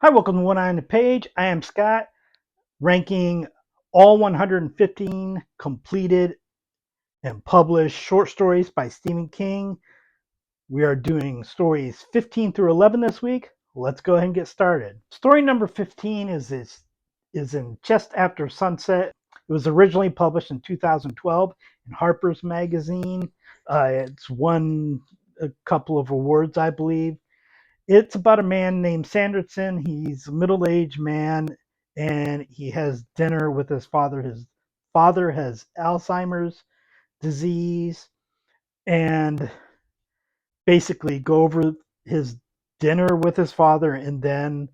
Hi, welcome to One Eye on the Page. I am Scott, ranking all 115 completed and published short stories by Stephen King. We are doing stories 15 through 11 this week. Let's go ahead and get started. Story number 15 is in Just After Sunset. It was originally published in 2012 in Harper's Magazine. It's won a couple of awards, I believe. It's about a man named Sanderson. He's a middle-aged man and he has dinner with his father. His father has Alzheimer's disease, and basically go over his dinner with his father, and then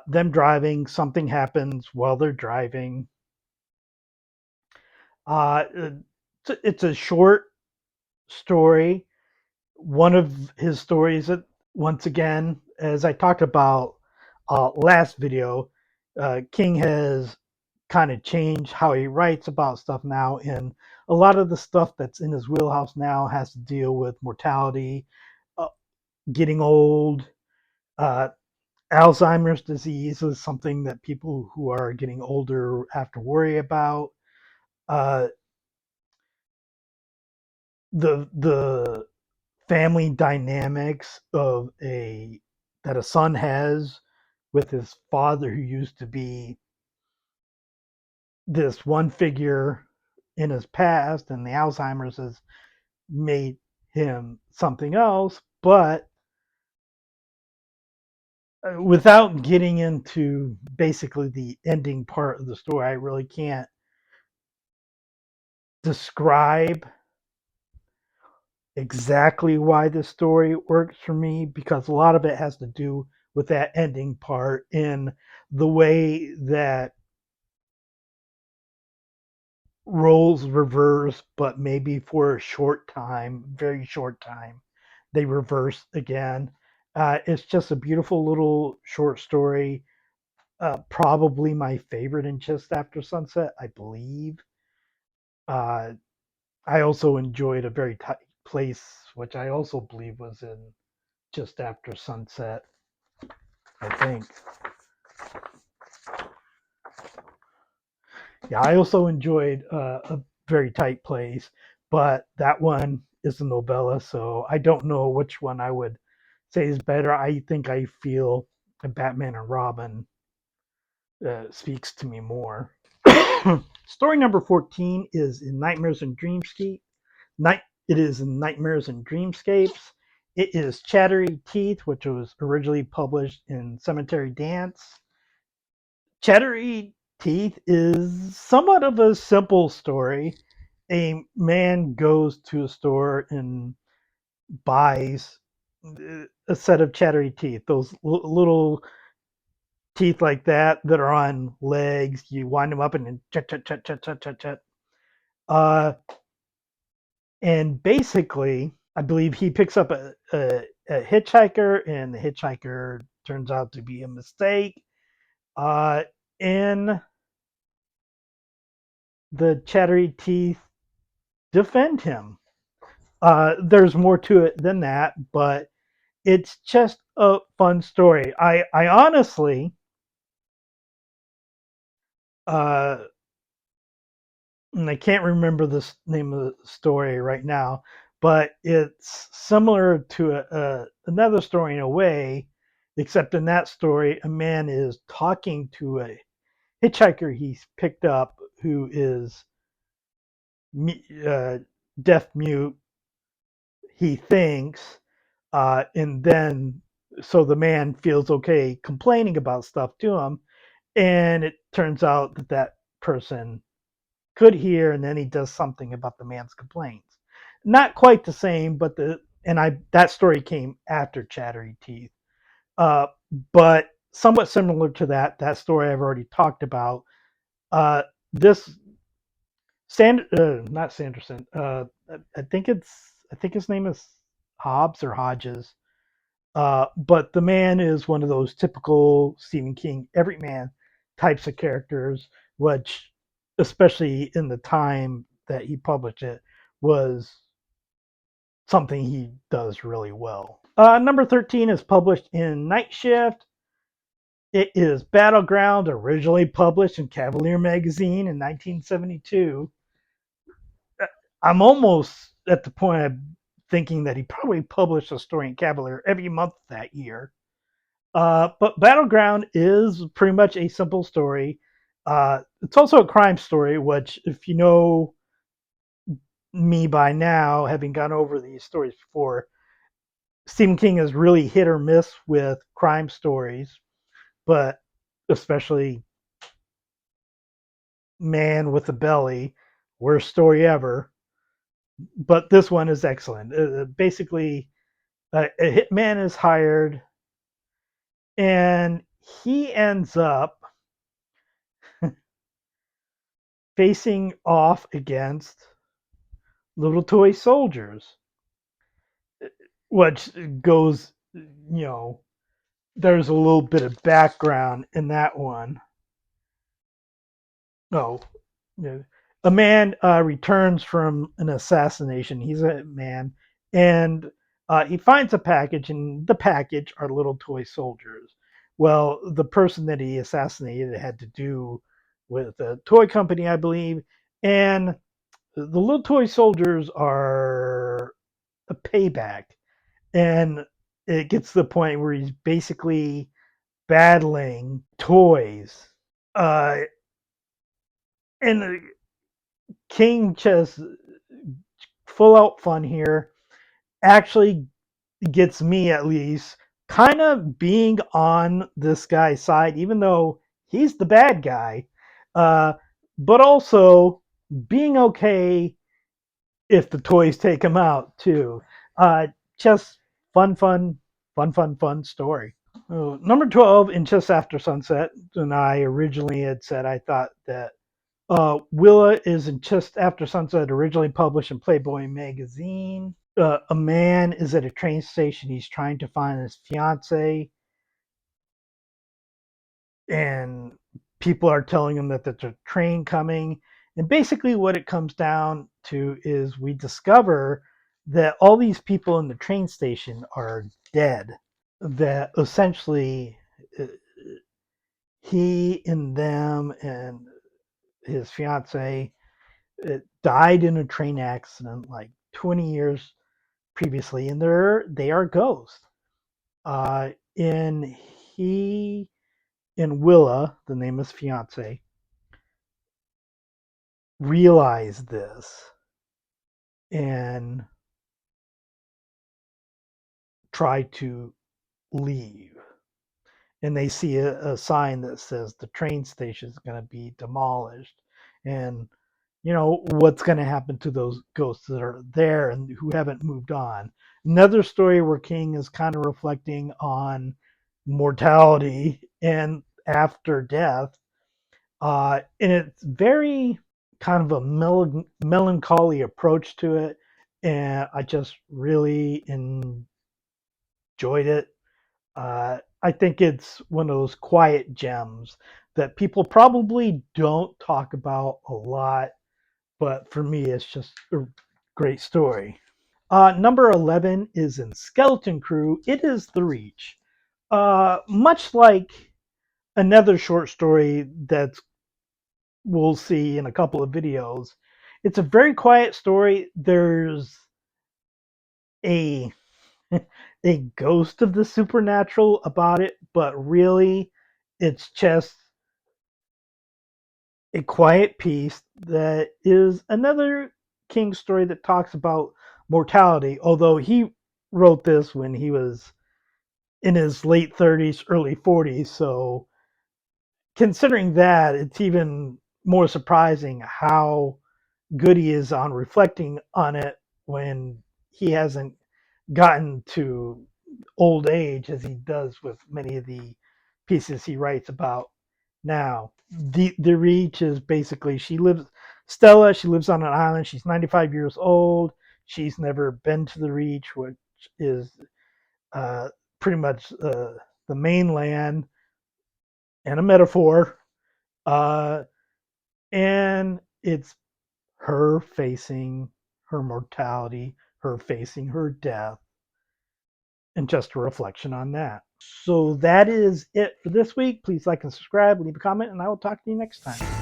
them driving, something happens while they're driving. Uh, it's a short story. One of his stories, once again, as I talked about last video, King has kind of changed how he writes about stuff now, and a lot of the stuff that's in his wheelhouse now has to deal with mortality, uh, getting old. uh, Alzheimer's disease is something that people who are getting older have to worry about. uh, the family dynamics of a that a son has with his father, who used to be this one figure in his past, and the Alzheimer's has made him something else. But without getting into basically the ending part of the story, I really can't describe exactly why this story works for me, because a lot of it has to do with that ending part in the way that roles reverse, but maybe for a short time, very short time, they reverse again. It's just a beautiful little short story. Probably my favorite in Just After Sunset, I believe. Uh, I also enjoyed A Very Tight Place, which I also believe was in Just After Sunset, I think. Yeah, I also enjoyed A Very Tight Place, but that one is a novella, so I don't know which one I would say is better. I think I feel Batman and Robin speaks to me more. Story number 14 is in Nightmares and Dreamscape. It is in Nightmares and Dreamscapes. It is Chattery Teeth, which was originally published in Cemetery Dance. Chattery Teeth is somewhat of a simple story. A man goes to a store and buys a set of chattery teeth, those little teeth like that are on legs. You wind them up and then chat, chat, chat, chat, chat, chat, chat. Uh, and basically, I believe he picks up a hitchhiker, and the hitchhiker turns out to be a mistake. Uh, and the chattery teeth defend him. There's more to it than that, but it's just a fun story. I honestly, uh, and I can't remember the name of the story right now, but it's similar to another story in a way, except in that story, a man is talking to a hitchhiker he's picked up, who is uh, deaf mute, he thinks, and then so the man feels okay complaining about stuff to him, and it turns out that that person could hear, and then he does something about the man's complaints. Not quite the same, but that story came after Chattery Teeth, uh, but somewhat similar to that story I've already talked about. This not Sanderson. I think his name is Hobbs or Hodges. But the man is one of those typical Stephen King everyman types of characters, which, especially in the time that he published it, was something he does really well. Number 13 is published in Night Shift. It is Battleground, originally published in Cavalier magazine in 1972. I'm almost at the point of thinking that he probably published a story in Cavalier every month that year. But Battleground is pretty much a simple story. It's also a crime story, which, if you know me by now, having gone over these stories before, Stephen King is really hit or miss with crime stories, but especially Man with a Belly, worst story ever. But this one is excellent. Basically, a hitman is hired, and he ends up facing off against little toy soldiers, which goes, there's a little bit of background in that one. Oh, yeah. A man returns from an assassination. He's a man, and he finds a package, and the package are little toy soldiers. Well, the person that he assassinated had to do with a toy company, I believe, and the little toy soldiers are a payback, and it gets to the point where he's basically battling toys. And King just full out fun here actually gets me at least kind of being on this guy's side, even though he's the bad guy, uh, but also being okay if the toys take him out too. Just fun, fun, fun, fun, fun story. Oh, number 12 in Just After Sunset, and I originally had said I thought that Willa is in Just After Sunset, originally published in Playboy magazine. A man is at a train station. He's trying to find his fiance, and people are telling him that there's a train coming. And basically, what it comes down to is we discover that all these people in the train station are dead. That essentially uh, he and them and his fiance died in a train accident like 20 years previously, and they are ghosts. And he and Willa, the name of his fiance, realize this and try to leave. And they see a sign that says the train station is going to be demolished, and what's going to happen to those ghosts that are there and who haven't moved on. Another story where King is kind of reflecting on mortality and after death, and it's very kind of a melancholy approach to it, and I just really enjoyed it. I think it's one of those quiet gems that people probably don't talk about a lot, but for me, it's just a great story. Number 11 is in Skeleton Crew. It is The Reach. Much like another short story that we'll see in a couple of videos, it's a very quiet story. There's a a ghost of the supernatural about it, but really, it's just a quiet piece that is another King story that talks about mortality, although he wrote this when he was in his late 30s, early 40s. So, considering that, it's even more surprising how good he is on reflecting on it when he hasn't gotten to old age as he does with many of the pieces he writes about now. The Reach is basically she lives on an island. She's 95 years old. She's never been to the Reach, which is uh, pretty much the mainland and a metaphor. Uh, and it's her facing her mortality, her facing her death, and just a reflection on that. So that is it for this week. Please like and subscribe, leave a comment, and I will talk to you next time.